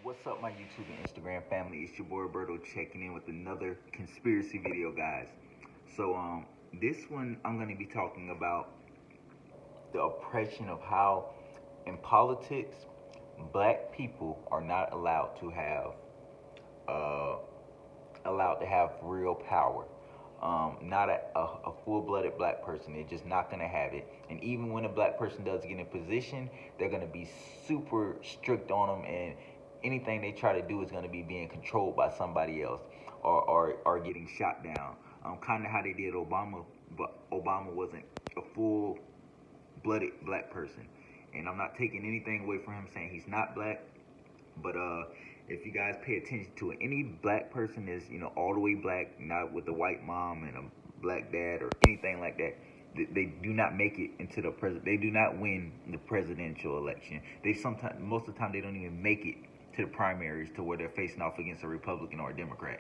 What's up, my YouTube and Instagram family? It's your boy Roberto checking in with another conspiracy video, guys. So, this one I'm going to be talking about the oppression of how, in politics, black people are not uh, allowed to have real power. Not a full-blooded black person. They're just not going to have it. And even when a black person does get in position, they're going to be super strict on them, and anything they try to do is going to be being controlled by somebody else or getting shot down. Kind of how they did Obama, but Obama wasn't a full-blooded black person. And I'm not taking anything away from him saying he's not black, but if you guys pay attention to it, any black person is, all the way black, not with a white mom and a black dad or anything like that. They do not make it into the president. They do not win the presidential election. Most of the time, they don't even make it to the primaries, to where they're facing off against a Republican or a Democrat.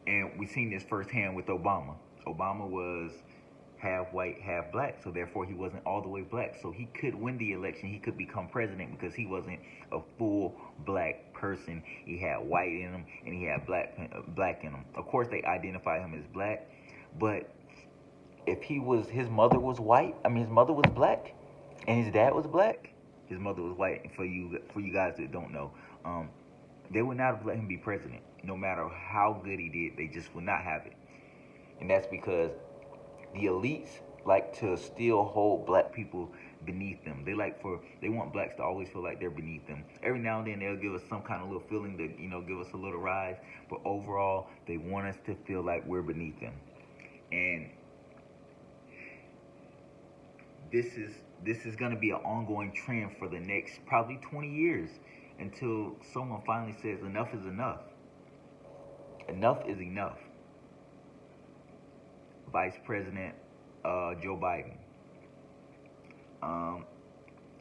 And we've seen this firsthand with Obama. Obama was half white, half black, so therefore he wasn't all the way black. So he could win the election, he could become president because he wasn't a full black person. He had white in him and he had black in him. Of course, they identify him as black, but if his mother was white, his mother was black, and his dad was black. His mother was white. And for you guys that don't know, they would not have let him be president, no matter how good he did. They just would not have it, and that's because the elites like to still hold black people beneath them. They want blacks to always feel like they're beneath them. Every now and then they'll give us some kind of little feeling to, give us a little rise, but overall they want us to feel like we're beneath them. And this is going to be an ongoing trend for the next probably 20 years until someone finally says enough is enough. Enough is enough. Vice President Joe Biden.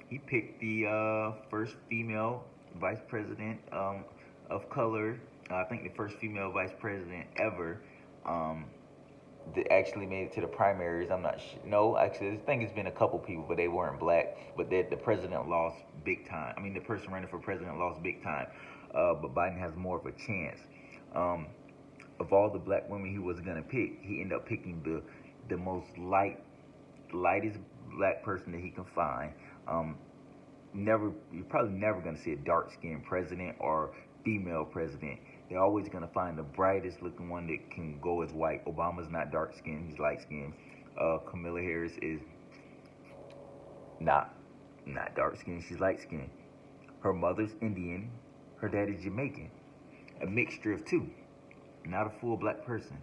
He picked the first female vice president of color. I think the first female vice president ever that actually made it to the primaries. I'm not sure. No, actually, I think it's been a couple people, but they weren't black. But the president lost big time. The person running for president lost big time. But Biden has more of a chance. Of all the black women he was gonna pick, he ended up picking the most lightest black person that he can find. You're probably never gonna see a dark-skinned president or female president. They're always gonna find the brightest looking one that can go as white. Obama's not dark-skinned; he's light-skinned. Kamala Harris is not dark-skinned; she's light-skinned. Her mother's Indian, her dad is Jamaican, a mixture of two. Not a full black person.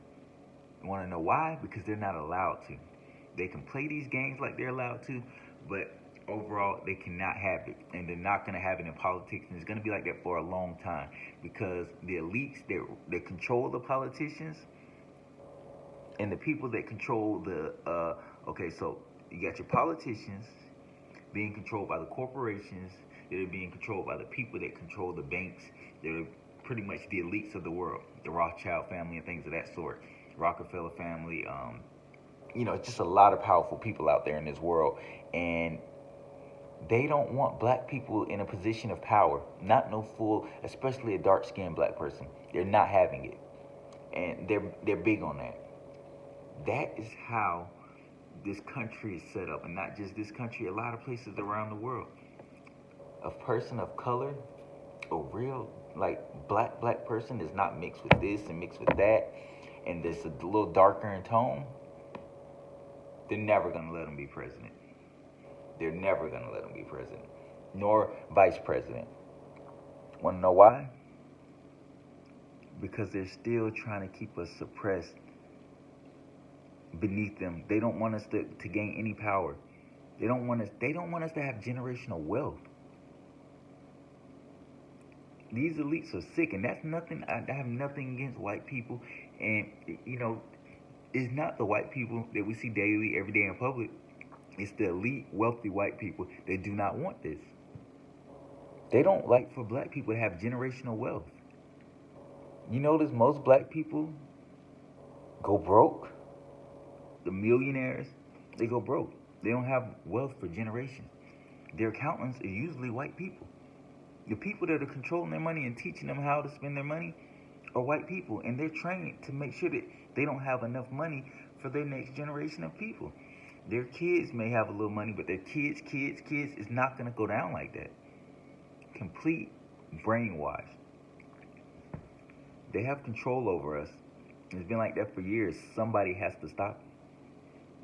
You want to know why? Because they're not allowed to. They can play these games like they're allowed to, but overall they cannot have it, and they're not going to have it in politics, and it's going to be like that for a long time because the elites that control the politicians and the people that control so you got your politicians being controlled by the corporations that are being controlled by the people that control the banks. They're pretty much the elites of the world, the Rothschild family and things of that sort, Rockefeller family. Just a lot of powerful people out there in this world, and they don't want black people in a position of power. Not no full, especially a dark-skinned black person. They're not having it, and they're big on that. That is how this country is set up, and not just this country. A lot of places around the world. A person of color, a real black person is not mixed with this and mixed with that, and this a little darker in tone. They're never gonna let him be president. They're never gonna let him be president, nor vice president. Want to know why? Because they're still trying to keep us suppressed beneath them. They don't want us to gain any power. They don't want us to have generational wealth. These elites are sick, and that's nothing. I have nothing against white people, and it's not the white people that we see daily, every day in public. It's the elite, wealthy white people that do not want this. They don't like for black people to have generational wealth. You notice most black people go broke. The millionaires, they go broke. They don't have wealth for generations. Their accountants are usually white people. The people that are controlling their money and teaching them how to spend their money are white people, and they're trained to make sure that they don't have enough money for their next generation of people. Their kids may have a little money, but their kids is not going to go down like that. Complete brainwash. They have control over us. It's been like that for years. Somebody has to stop it.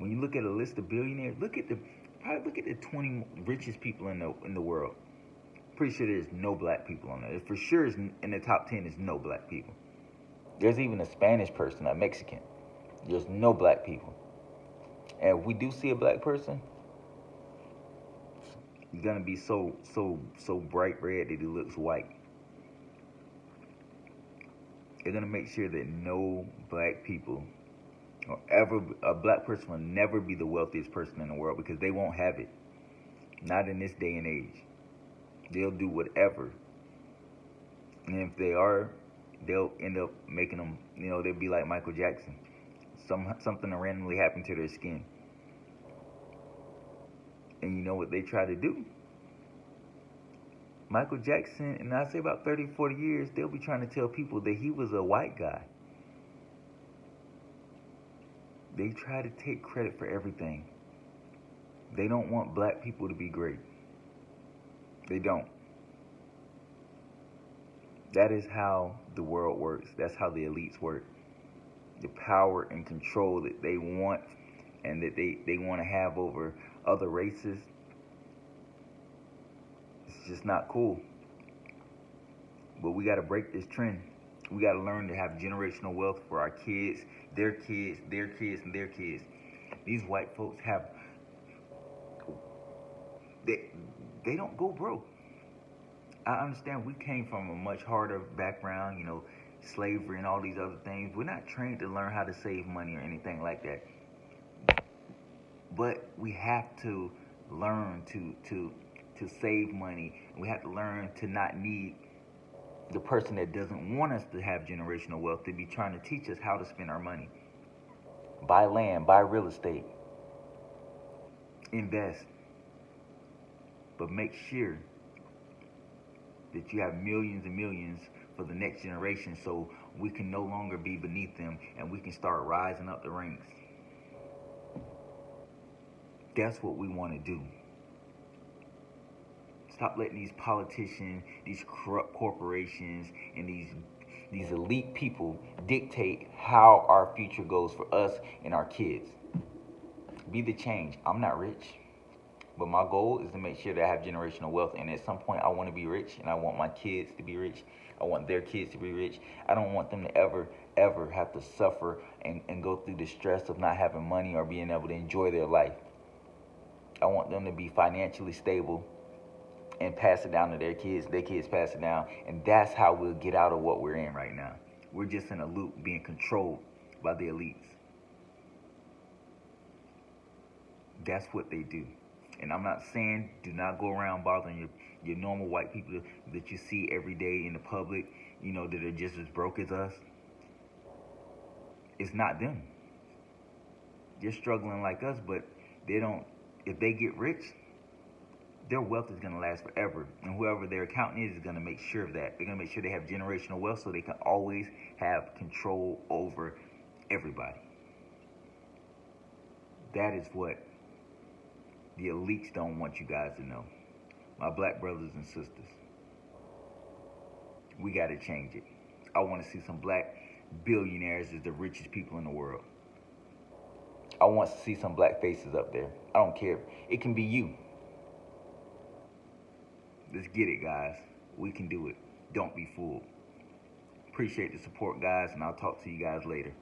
When you look at a list of billionaires, look at the 20 richest people in the world. Pretty sure there's no black people on there. For sure, in the top 10 is no black people. There's even a Spanish person, a Mexican. There's no black people. And if we do see a black person, he's gonna be so bright red that he looks white. They're gonna make sure that no black people or ever a black person will never be the wealthiest person in the world, because they won't have it. Not in this day and age. They'll do whatever. And if they are, they'll end up making them, they'll be like Michael Jackson. Something will randomly happen to their skin. And you know what they try to do? Michael Jackson, and I say about 30, 40 years, they'll be trying to tell people that he was a white guy. They try to take credit for everything. They don't want black people to be great. They don't. That is how the world works. That's how the elites work. The power and control that they want and that they want to have over other races, it's just not cool. But we got to break this trend. We got to learn to have generational wealth for our kids, their kids, their kids, and their kids. These white folks have, they don't go broke. I understand we came from a much harder background, slavery and all these other things. We're not trained to learn how to save money or anything like that. But we have to learn to save money. We have to learn to not need the person that doesn't want us to have generational wealth to be trying to teach us how to spend our money. Buy land, buy real estate, invest. But make sure that you have millions and millions for the next generation, so we can no longer be beneath them and we can start rising up the ranks. That's what we want to do. Stop letting these politicians, these corrupt corporations, and these elite people dictate how our future goes for us and our kids. Be the change. I'm not rich, but my goal is to make sure that I have generational wealth, and at some point I want to be rich, and I want my kids to be rich. I want their kids to be rich. I don't want them to ever have to suffer and go through the stress of not having money or being able to enjoy their life. I want them to be financially stable and pass it down to their kids pass it down, and that's how we'll get out of what we're in right now. We're just in a loop being controlled by the elites. That's what they do. And I'm not saying do not go around bothering your normal white people that you see every day in the public, that are just as broke as us. It's not them. They're struggling like us, but if they get rich, their wealth is going to last forever. And whoever their accountant is going to make sure of that. They're going to make sure they have generational wealth so they can always have control over everybody. That is what the elites don't want you guys to know. My black brothers and sisters, we got to change it. I want to see some black billionaires as the richest people in the world. I want to see some black faces up there. I don't care. It can be you. Let's get it, guys. We can do it. Don't be fooled. Appreciate the support, guys, and I'll talk to you guys later.